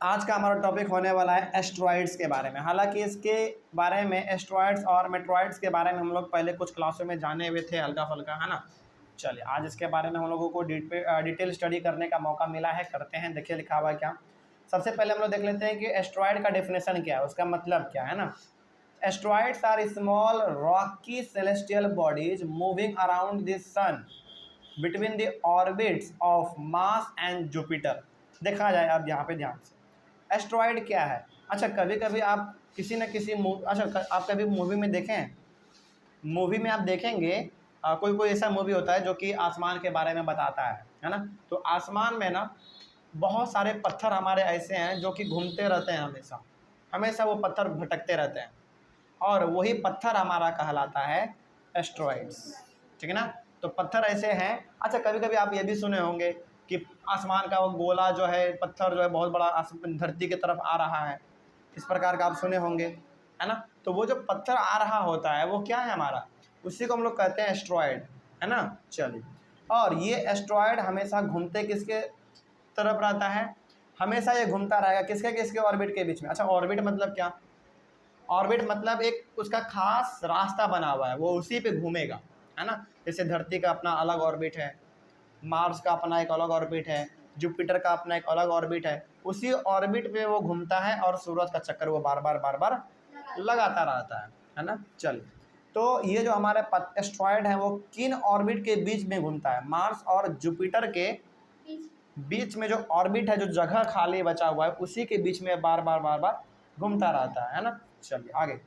आज का हमारा टॉपिक होने वाला है एस्ट्रॉइड्स के बारे में। हालांकि इसके बारे में एस्ट्रॉइड्स और मेट्रॉइड्स के बारे में हम लोग पहले कुछ क्लासों में जाने हुए थे हल्का फुल्का, है ना। चलिए आज इसके बारे में हम लोगों को डिटेल स्टडी करने का मौका मिला है, करते हैं। देखिए लिखा हुआ है क्या। सबसे पहले हम लोग देख लेते हैं कि एस्ट्रॉइड का डेफिनेशन क्या है, उसका मतलब क्या है ना। Asteroids are small rocky celestial bodies moving around the sun between the orbits of Mars and Jupiter. देखा जाए अब यहाँ पे ध्यान से, एस्ट्रॉइड क्या है। अच्छा, कभी कभी आप किसी न किसी आप कभी मूवी में देखें, मूवी में आप देखेंगे कोई कोई ऐसा मूवी होता है जो कि आसमान के बारे में बताता है ना। तो आसमान में ना बहुत सारे पत्थर हमारे ऐसे हैं जो कि घूमते रहते हैं, हमेशा हमेशा वो पत्थर भटकते रहते हैं, और वही पत्थर हमारा कहलाता है एस्ट्रॉइड्स। ठीक है ना। तो पत्थर ऐसे हैं। अच्छा, कभी कभी आप ये भी सुने होंगे कि आसमान का वो गोला जो है, पत्थर जो है बहुत बड़ा धरती की तरफ आ रहा है, इस प्रकार का आप सुने होंगे, है ना। तो वो जो पत्थर आ रहा होता है वो क्या है हमारा, उसी को हम लोग कहते हैं एस्ट्रॉयड, है ना। चलिए, और ये एस्ट्रॉयड हमेशा घूमते किसके तरफ रहता है, हमेशा ये घूमता रहेगा किसके किसके ऑर्बिट के बीच में। अच्छा, ऑर्बिट मतलब क्या, ऑर्बिट मतलब एक उसका खास रास्ता बना हुआ है, वो उसी पे घूमेगा, है ना। जैसे धरती का अपना अलग ऑर्बिट है, मार्स का अपना एक अलग ऑर्बिट है, जुपिटर का अपना एक अलग ऑर्बिट है, उसी ऑर्बिट पे वो घूमता है और सूरज का चक्कर वो बार बार लगाता रहता है ना। चल, तो ये जो हमारे एस्ट्रॉयड है वो किन ऑर्बिट के बीच में घूमता है, मार्स और जुपिटर के बीच में जो ऑर्बिट है, जो जगह खाली बचा हुआ है उसी के बीच में बार बार घूमता रहता है ना। चलिए आगे।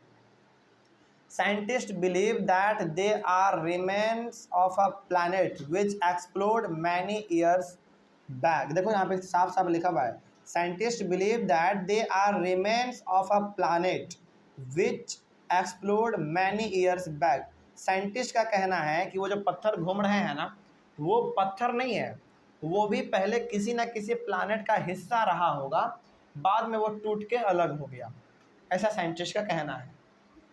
Scientists believe that they are remains of a planet which exploded many years back। देखो यहाँ पे साफ साफ लिखा हुआ है, Scientists believe that they are remains of a planet which exploded many years back। Scientist का कहना है कि वो जो पत्थर घूम रहे हैं ना, वो पत्थर नहीं है, वो भी पहले किसी न किसी प्लानट का हिस्सा रहा होगा, बाद में वो टूट के अलग हो गया, ऐसा साइंटिस्ट का कहना है।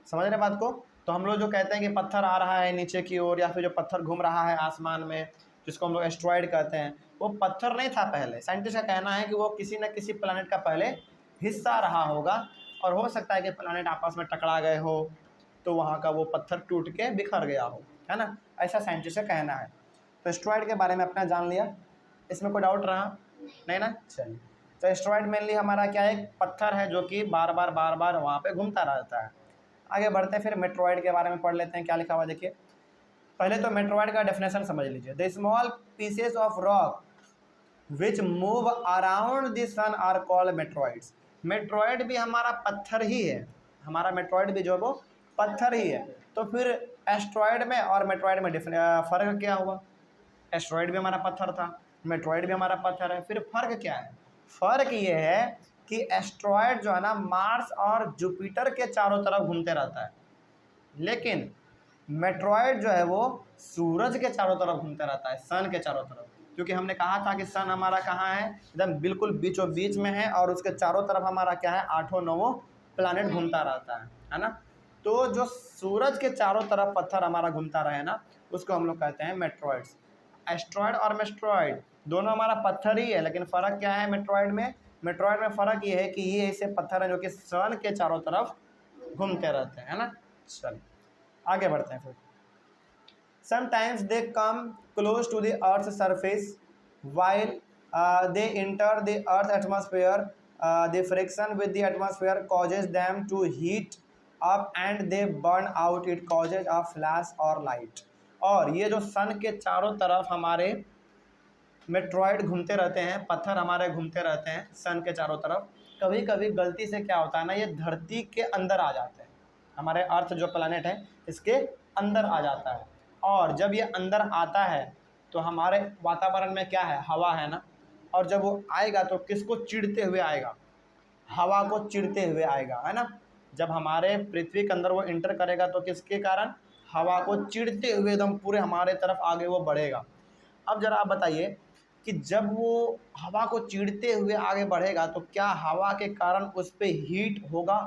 समझ रहे बात को। तो हम लोग जो कहते हैं कि पत्थर आ रहा है नीचे की ओर, या फिर जो पत्थर घूम रहा है आसमान में, जिसको हम लोग एस्ट्रॉयड कहते हैं, वो पत्थर नहीं था पहले। साइंटिस्ट का कहना है कि वो किसी न किसी प्लानट का पहले हिस्सा रहा होगा, और हो सकता है कि प्लानट आपस में टकरा गए हो तो वहाँ का वो पत्थर टूट के बिखर गया हो, है ना। ऐसा साइंटिस्ट का कहना है। तो एस्ट्रॉयड के बारे में अपना जान लिया, इसमें कोई डाउट रहा नहीं ना। चलिए, तो एस्ट्रॉयड मेनली हमारा क्या है, पत्थर है जो कि बार बार वहाँ पे घूमता रहता है। आगे बढ़ते हैं, फिर मेट्रॉयड के बारे में पढ़ लेते हैं क्या लिखा हुआ। देखिए पहले तो मेट्रॉयड का डेफिनेशन समझ लीजिए। The small pieces of rock which move around the sun are called meteoroids. Meteoroid भी हमारा पत्थर ही है, हमारा मेट्रॉयड भी जो वो पत्थर ही है। तो फिर एस्ट्रॉयड में और मेट्रॉयड में फ़र्क क्या हुआ, एस्ट्रॉयड भी हमारा पत्थर था, मेट्रॉयड भी हमारा पत्थर है, फिर फ़र्क क्या है। फ़र्क ये है कि एस्ट्रॉयड जो है ना मार्स और जुपिटर के चारों तरफ घूमते रहता है, लेकिन मेट्रॉयड जो है वो सूरज के चारों तरफ घूमता रहता है, सन के चारों तरफ। क्योंकि हमने कहा था कि सन हमारा कहाँ है, एकदम बिल्कुल बीचों बीच में है, और उसके चारों तरफ हमारा क्या है, 8-9 प्लानट घूमता रहता है ना। तो जो सूरज के चारों तरफ पत्थर हमारा घूमता रहे ना, उसको हम लोग कहते हैं मेट्रॉयड्स। एस्ट्रॉयड और मेट्रॉयड दोनों हमारा पत्थर ही है, लेकिन फ़र्क क्या है मेट्रॉयड में, मेट्रॉयड में फ़र्क ये है कि ये ऐसे पत्थर हैं जो कि सन के चारों तरफ घूमते रहते हैं, है ना। चलिए आगे बढ़ते हैं। फिर sometimes they come close to the earth surface while they enter the earth atmosphere, the friction with the atmosphere causes them to heat up and they burn out, it causes a flash of light. और ये जो सन के चारों तरफ हमारे मेट्रॉयड घूमते रहते हैं, पत्थर हमारे घूमते रहते हैं सन के चारों तरफ, कभी कभी गलती से क्या होता है ना, ये धरती के अंदर आ जाते हैं, हमारे अर्थ जो प्लैनेट है इसके अंदर आ जाता है। और जब ये अंदर आता है तो हमारे वातावरण में क्या है, हवा है ना, और जब वो आएगा तो किसको चिढ़ते हुए आएगा, हवा को चिढ़ते हुए आएगा, है ना। जब हमारे पृथ्वी के अंदर वो इंटर करेगा तो किसके कारण, हवा को चिढ़ते हुए एकदम पूरे हमारे तरफ आगे वो बढ़ेगा। अब ज़रा आप बताइए कि जब वो हवा को चिढ़ते हुए आगे बढ़ेगा तो क्या हवा के कारण उस पर हीट होगा,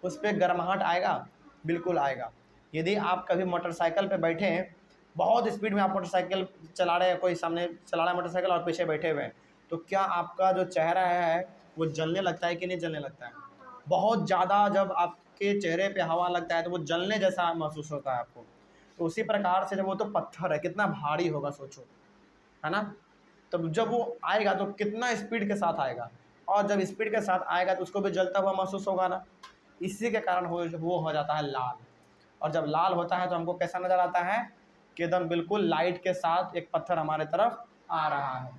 उस पर गर्माहट आएगा, बिल्कुल आएगा। यदि आप कभी मोटरसाइकिल पे बैठे हैं, बहुत स्पीड में आप मोटरसाइकिल चला रहे हैं, कोई सामने चला रहा है मोटरसाइकिल और पीछे बैठे हुए हैं, तो क्या आपका जो चेहरा है वो जलने लगता है कि नहीं जलने लगता है? बहुत ज़्यादा जब आपके चेहरे पे हवा लगता है तो वो जलने जैसा महसूस होता है आपको। तो उसी प्रकार से जब वो तो पत्थर है, कितना भारी होगा सोचो, है ना? तब जब वो आएगा तो कितना स्पीड के साथ आएगा, और जब स्पीड के साथ आएगा तो उसको भी जलता हुआ महसूस होगा ना। इसी के कारण वो हो जाता है लाल। और जब लाल होता है तो हमको कैसा नज़र आता है कि एकदम बिल्कुल लाइट के साथ एक पत्थर हमारे तरफ आ रहा है।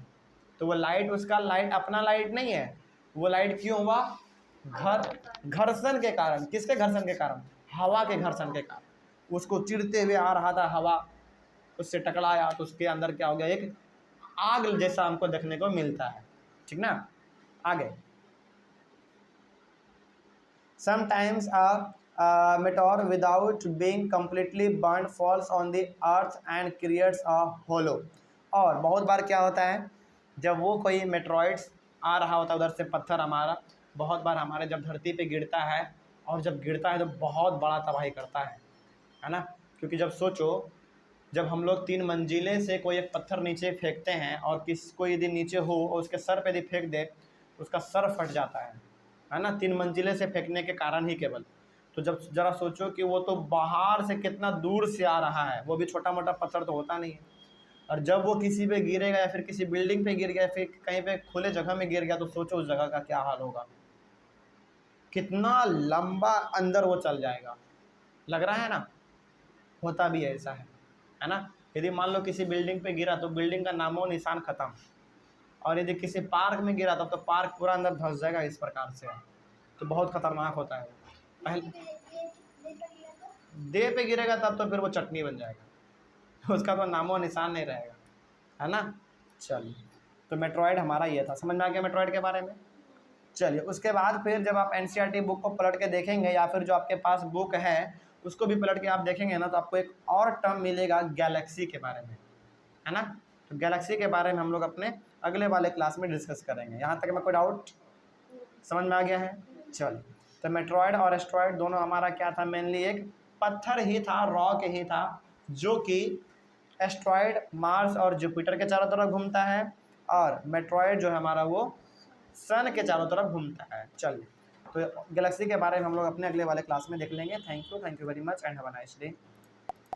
तो वो लाइट, उसका लाइट अपना लाइट नहीं है, वो लाइट क्यों हुआ? घर्षण के कारण। किसके घर्षण के कारण? हवा के घर्षण के कारण। उसको चिरते हुए आ रहा था हवा, उससे टकराया तो उसके अंदर क्या हो गया, एक आग जैसा हमको देखने को मिलता है। ठीक ना? आगे, sometimes a meteor without being completely burned falls on the earth and creates a hollow। और बहुत बार क्या होता है, जब वो कोई मेट्रॉइड्स आ रहा होता है उधर से पत्थर हमारा, बहुत बार हमारे जब धरती पे गिरता है, और जब गिरता है तो बहुत बड़ा तबाही करता है ना? क्योंकि जब सोचो, जब हम लोग 3 मंजिले से कोई एक पत्थर नीचे फेंकते हैं और किसी को यदि नीचे हो और उसके सर पे यदि फेंक दे तो उसका सर फट जाता है ना? 3 मंजिले से फेंकने के कारण ही केवल। तो जब ज़रा सोचो कि वो तो बाहर से कितना दूर से आ रहा है, वो भी छोटा मोटा पत्थर तो होता नहीं है, और जब वो किसी पे गिरेगा या फिर किसी बिल्डिंग पे गिर गया, फिर कहीं पे खुले जगह में गिर गया, तो सोचो उस जगह का क्या हाल होगा, कितना लंबा अंदर वो चल जाएगा। लग रहा है ना? होता भी ऐसा है ना? यदि मान लो किसी बिल्डिंग पे गिरा तो बिल्डिंग का नामो निशान खत्म, और यदि किसी पार्क में गिरा तब तो पार्क पूरा अंदर धंस जाएगा। इस प्रकार से तो बहुत खतरनाक होता है। पहले देह पे गिरेगा तब तो फिर वो चटनी बन जाएगा, उसका तो नामो निशान नहीं रहेगा, है ना? चलिए, तो मेट्रॉयड हमारा ये था, समझ में आ गया मेट्रॉयड के बारे में। चलिए, उसके बाद फिर जब आप एनसीईआरटी बुक को पलट के देखेंगे या फिर जो आपके पास बुक है उसको भी पलट के आप देखेंगे ना, तो आपको एक और टर्म मिलेगा गैलेक्सी के बारे में, है ना? तो गैलेक्सी के बारे में हम लोग अपने अगले वाले क्लास में डिस्कस करेंगे। यहाँ तक में कोई डाउट समझ में आ गया है? चलिए, तो मेट्रॉयड और एस्ट्रॉयड दोनों हमारा क्या था, मेनली एक पत्थर ही था, रॉक ही था, जो कि एस्ट्रॉयड मार्स और जुपिटर के चारों तरफ घूमता है, और मेट्रॉयड जो है हमारा वो सन के चारों तरफ घूमता है। चलिए, तो गैलेक्सी के बारे में हम लोग अपने अगले वाले क्लास में देख लेंगे। Thank you very much and have a nice day.